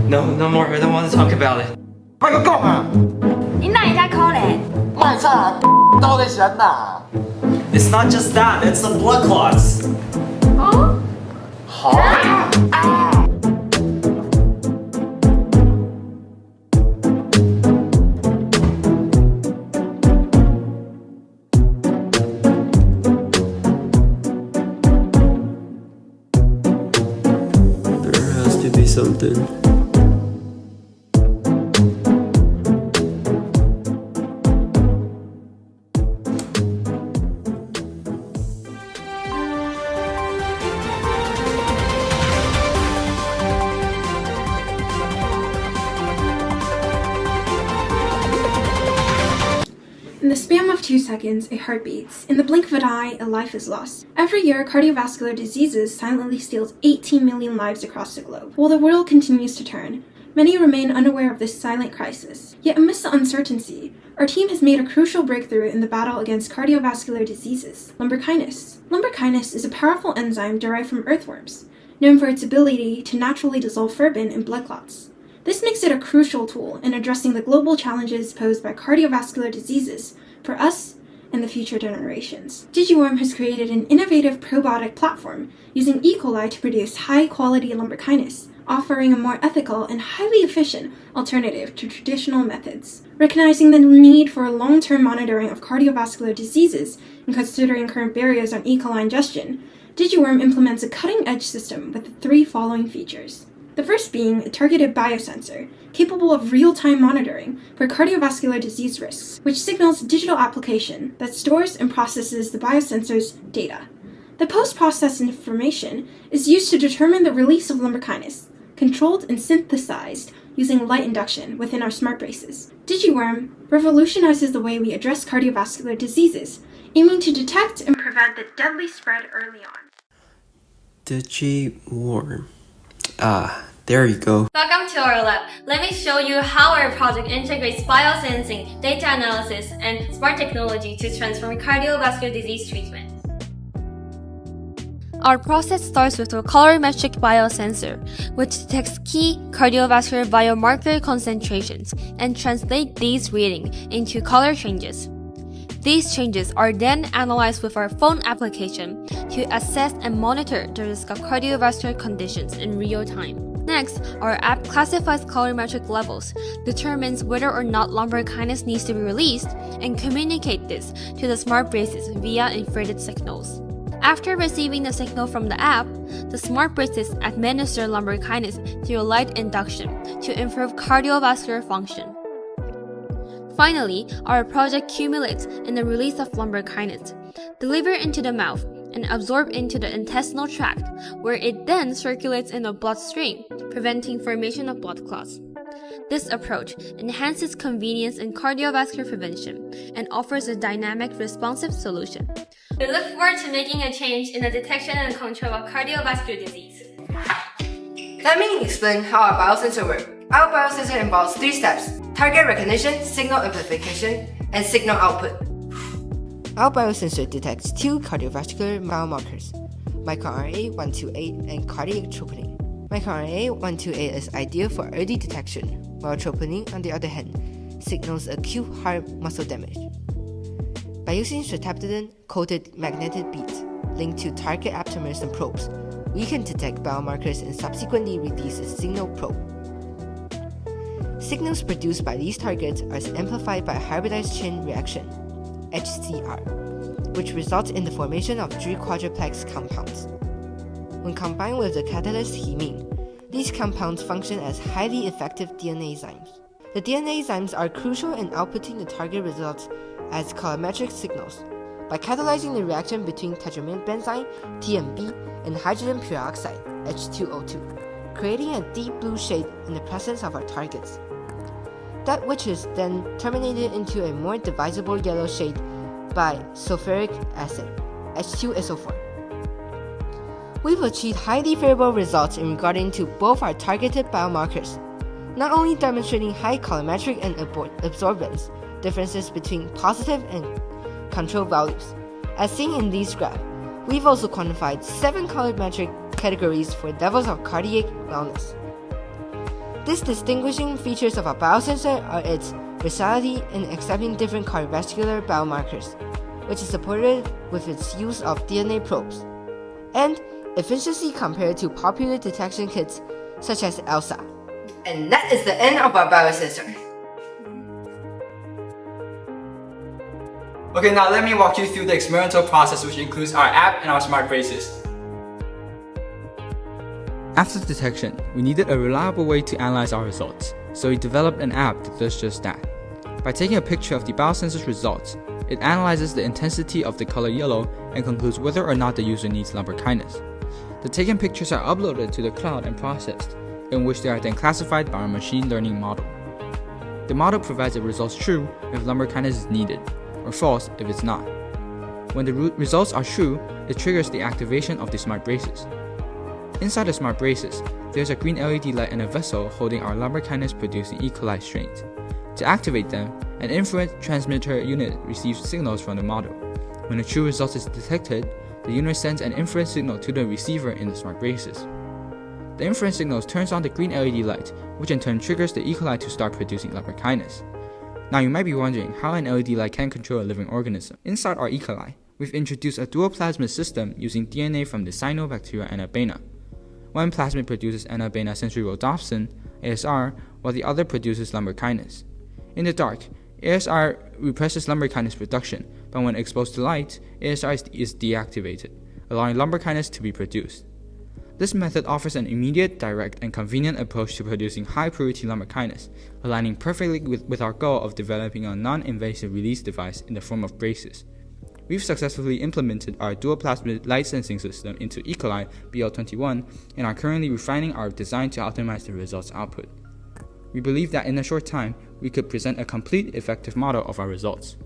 No more. I don't want to talk about it. 快個講啊！你哪一家可咧？賣差多的人呐！ It's not just that. It's the blood clots. 哦，好啊！ There has to be something. In the span of 2 seconds, a heart beats. In the blink of an eye, a life is lost. Every year, cardiovascular diseases silently steals 18 million lives across the globe. While the world continues to turn, many remain unaware of this silent crisis. Yet amidst the uncertainty, our team has made a crucial breakthrough in the battle against cardiovascular diseases, lumbrikinase. Lumbrikinase is a powerful enzyme derived from earthworms, known for its ability to naturally dissolve ferritin in blood clots. This makes it a crucial tool in addressing the global challenges posed by cardiovascular diseases for us and the future generations. Digiworm has created an innovative probiotic platform using E. coli to produce high-quality lumbrikinase, offering a more ethical and highly efficient alternative to traditional methods. Recognizing the need for long-term monitoring of cardiovascular diseases and considering current barriers on E. coli ingestion, Digiworm implements a cutting-edge system with the 3 following features. The first being a targeted biosensor, capable of real-time monitoring for cardiovascular disease risks, which signals a digital application that stores and processes the biosensor's data. The post-processed information is used to determine the release of lumbrikinase, controlled and synthesized using light induction within our smart braces. Digiworm revolutionizes the way we address cardiovascular diseases, aiming to detect and prevent the deadly spread early on. Digiworm. There you go. Welcome to our lab. Let me show you how our project integrates biosensing, data analysis, and smart technology to transform cardiovascular disease treatment. Our process starts with a colorimetric biosensor, which detects key cardiovascular biomarker concentrations and translates these readings into color changes. These changes are then analyzed with our phone application to assess and monitor the risk of cardiovascular conditions in real time. Next, our app classifies colorimetric levels, determines whether or not lumbrikinase needs to be released, and communicate this to the smart braces via infrared signals. After receiving the signal from the app, the smart braces administer lumbrikinase through light induction to improve cardiovascular function. Finally, our project accumulates in the release of lumbrikinase, delivered into the mouth and absorbed into the intestinal tract, where it then circulates in the bloodstream, preventing formation of blood clots. This approach enhances convenience in cardiovascular prevention and offers a dynamic, responsive solution. We look forward to making a change in the detection and control of cardiovascular disease. Let me explain how our biosensor works. Our biosensor involves 3 steps: target recognition, signal amplification, and signal output. Our biosensor detects 2 cardiovascular biomarkers, microRNA-128 and cardiac troponin. MicroRNA-128 is ideal for early detection, while troponin, on the other hand, signals acute heart muscle damage. By using streptavidin-coated magnetic beads linked to target aptamers and probes, we can detect biomarkers and subsequently release a signal probe. Signals produced by these targets are amplified by hybridized chain reaction, HCR, which results in the formation of 3 quadruplex compounds. When combined with the catalyst hemine, these compounds function as highly effective DNA enzymes. The DNA enzymes are crucial in outputting the target results as colorimetric signals by catalyzing the reaction between tetramethyl TMB and hydrogen peroxide H2O2, creating a deep blue shade in the presence of our targets. That which is then terminated into a more divisible yellow shade by sulfuric acid H2SO4. We've achieved highly favorable results in regarding to both our targeted biomarkers, not only demonstrating high colorimetric and absorbance differences between positive and control values. As seen in these graphs, we've also quantified 7 colorimetric categories for levels of cardiac wellness. These distinguishing features of a biosensor are its versatility in accepting different cardiovascular biomarkers, which is supported with its use of DNA probes, and efficiency compared to popular detection kits such as ELSA. And that is the end of our biosensor. Okay, now let me walk you through the experimental process, which includes our app and our smart braces. After detection, we needed a reliable way to analyze our results, so we developed an app that does just that. By taking a picture of the biosensor's results, it analyzes the intensity of the color yellow and concludes whether or not the user needs lumbar kindness. The taken pictures are uploaded to the cloud and processed, in which they are then classified by our machine learning model. The model provides the results true if lumbar kindness is needed, or false if it's not. When the results are true, it triggers the activation of the smart braces. Inside the smart braces, there's a green LED light and a vessel holding our lumbar kindness producing E. coli strains. To activate them, an infrared transmitter unit receives signals from the model. When a true result is detected, the unit sends an infrared signal to the receiver in the smart braces. The infrared signal turns on the green LED light, which in turn triggers the E. coli to start producing lumbar kindness. Now you might be wondering how an LED light can control a living organism. Inside our E. coli, we've introduced a dual plasmid system using DNA from the cyanobacteria Anabaena. One plasmid produces Anabaena sensorirhodopsin, ASR, while the other produces lumbar kindness. In the dark, ASR represses lumbar kindness production, but when exposed to light, ASR is deactivated, allowing lumbar kindness to be produced. This method offers an immediate, direct, and convenient approach to producing high-purity lumbar kindness, aligning perfectly with our goal of developing a non-invasive release device in the form of braces. We've successfully implemented our dual plasmid light sensing system into E. coli BL21 and are currently refining our design to optimize the results output. We believe that in a short time, we could present a complete, effective model of our results.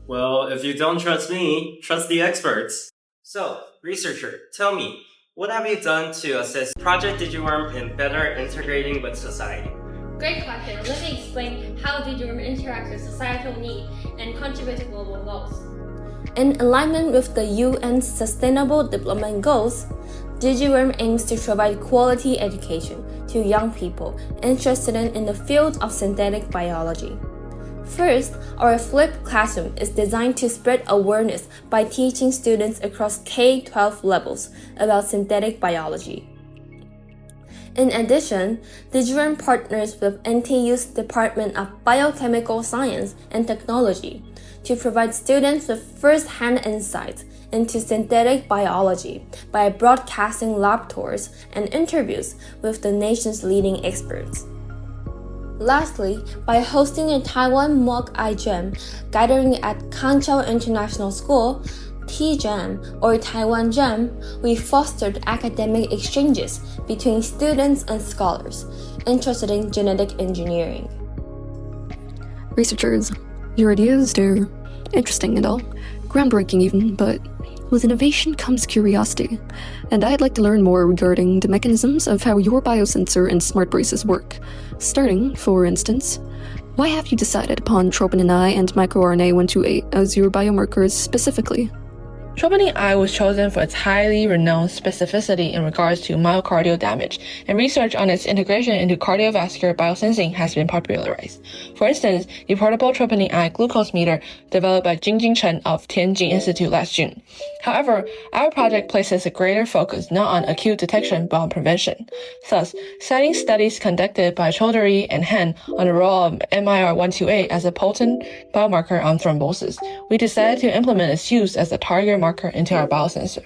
Well, if you don't trust me, trust the experts. So, researcher, tell me, what have you done to assist Project DigiWorm in better integrating with society? Great question. Let me explain how DigiWorm interacts with societal need and contributes to global goals. In alignment with the UN's Sustainable Development Goals, DigiWorm aims to provide quality education to young people interested in the field of synthetic biology. First, our flipped classroom is designed to spread awareness by teaching students across K-12 levels about synthetic biology. In addition, DigiWorm partners with NTU's Department of Biochemical Science and Technology to provide students with first-hand insights into synthetic biology by broadcasting lab tours and interviews with the nation's leading experts. Lastly, by hosting a Taiwan mock iGEM gathering at Kanchao International School, TGEM or Taiwan GEM, we fostered academic exchanges between students and scholars interested in genetic engineering. Researchers, your ideas, they're interesting and all, groundbreaking even, but with innovation comes curiosity, and I'd like to learn more regarding the mechanisms of how your biosensor and smart braces work. Starting, for instance, why have you decided upon troponin I and microRNA 128 as your biomarkers specifically? Troponin I was chosen for its highly renowned specificity in regards to myocardial damage, and research on its integration into cardiovascular biosensing has been popularized. For instance, the portable troponin I glucose meter developed by Jingjing Chen of Tianjin Institute last June. However, our project places a greater focus not on acute detection but on prevention. Thus, citing studies conducted by Chaudhary and Hen on the role of MIR128 as a potent biomarker on thrombosis, we decided to implement its use as a target marker into our biosensor.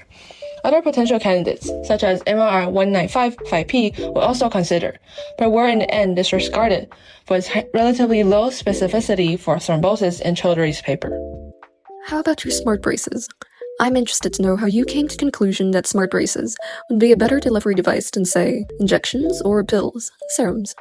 Other potential candidates, such as MIR1955P, were also considered, but were in the end disregarded for its relatively low specificity for thrombosis in Chaudhary's paper. How about your smart braces? I'm interested to know how you came to the conclusion that smart braces would be a better delivery device than, say, injections or pills, serums.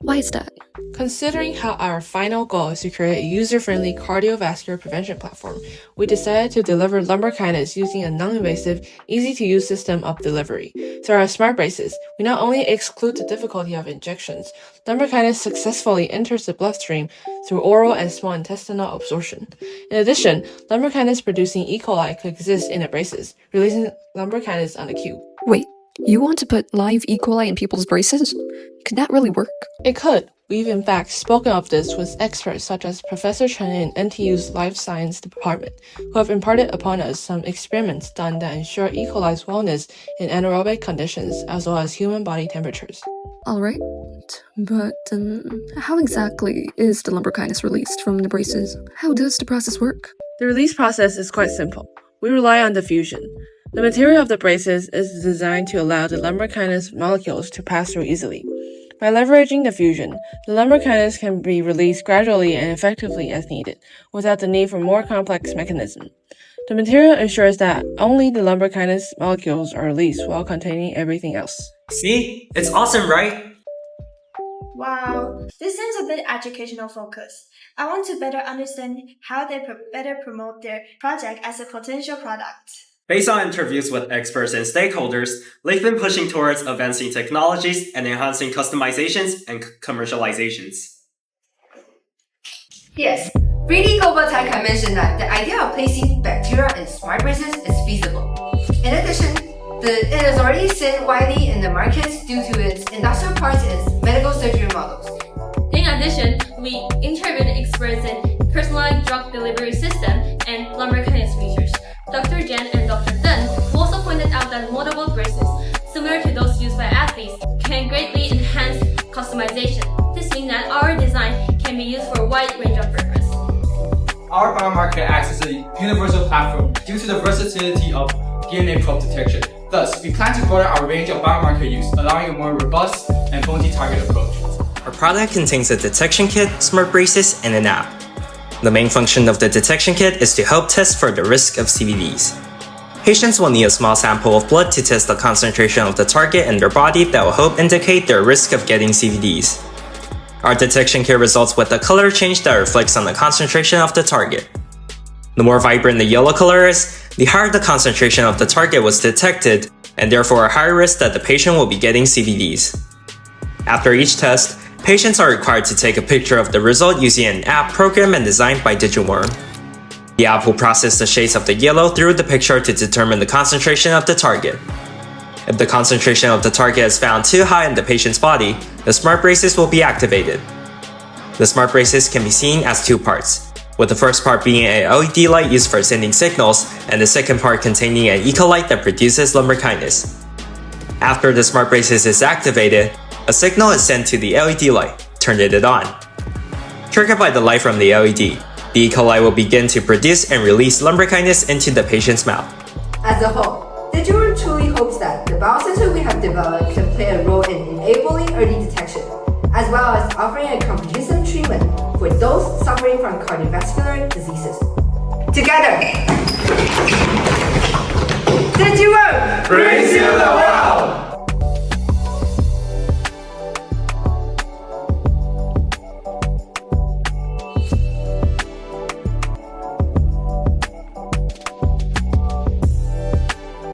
Why is that? Considering how our final goal is to create a user-friendly cardiovascular prevention platform, we decided to deliver lumbar kindness using a non-invasive, easy-to-use system of delivery. Through our smart braces, we not only exclude the difficulty of injections, lumbar kindness successfully enters the bloodstream through oral and small intestinal absorption. In addition, lumbar kindness producing E. coli could exist in the braces, releasing lumbar kindness on the cube. Wait, You want to put live E. coli in people's braces? Could that really work? It could. We've in fact spoken of this with experts such as Professor Chen in NTU's Life Science Department, who have imparted upon us some experiments done that ensure E. coli's wellness in anaerobic conditions as well as human body temperatures. Alright, but how exactly is the lumbrokinase released from the braces? How does the process work? The release process is quite simple. We rely on diffusion. The material of the braces is designed to allow the lumbrokinase molecules to pass through easily. By leveraging diffusion, the lumbrokinase can be released gradually and effectively as needed, without the need for more complex mechanism. The material ensures that only the lumbrokinase molecules are released while containing everything else. See? It's awesome, right? Wow, this seems a bit educational focused. I want to better understand how they better promote their project as a potential product. Based on interviews with experts and stakeholders, they've been pushing towards advancing technologies and enhancing customizations and commercializations. Yes, Brady Global Tech had mentioned that the idea of placing bacteria in smart braces is feasible. In addition, it is already seen widely in the markets due to its industrial parts and medical surgery models. In addition, we interviewed experts in personalized drug delivery system and lumbrokinase research. Dr. Jen and Dr. Dunn also pointed out that moldable braces, similar to those used by athletes, can greatly enhance customization. This means that our design can be used for a wide range of purposes. Our biomarker acts as a universal platform due to the versatility of DNA probe detection. Thus, we plan to broaden our range of biomarker use, allowing a more robust and multi-target approach. Our product contains a detection kit, smart braces, and an app. The main function of the detection kit is to help test for the risk of CVDs. Patients will need a small sample of blood to test the concentration of the target in their body that will help indicate their risk of getting CVDs. Our detection kit results with a color change that reflects on the concentration of the target. The more vibrant the yellow color is, the higher the concentration of the target was detected, and therefore a higher risk that the patient will be getting CVDs. After each test, patients are required to take a picture of the result using an app programmed and designed by DigiWorm. The app will process the shades of the yellow through the picture to determine the concentration of the target. If the concentration of the target is found too high in the patient's body, the smart braces will be activated. The smart braces can be seen as two parts, with the first part being an LED light used for sending signals, and the second part containing an eco light that produces lumbrokinase. After the smart braces is activated, a signal is sent to the LED light, turning it on. Triggered by the light from the LED, the eco light will begin to produce and release lumbrokinase into the patient's mouth. As a whole, DigiWorm truly hopes that the biosensor we have developed can play a role in enabling early detection, as well as offering a comprehensive treatment for those suffering from cardiovascular diseases. Together!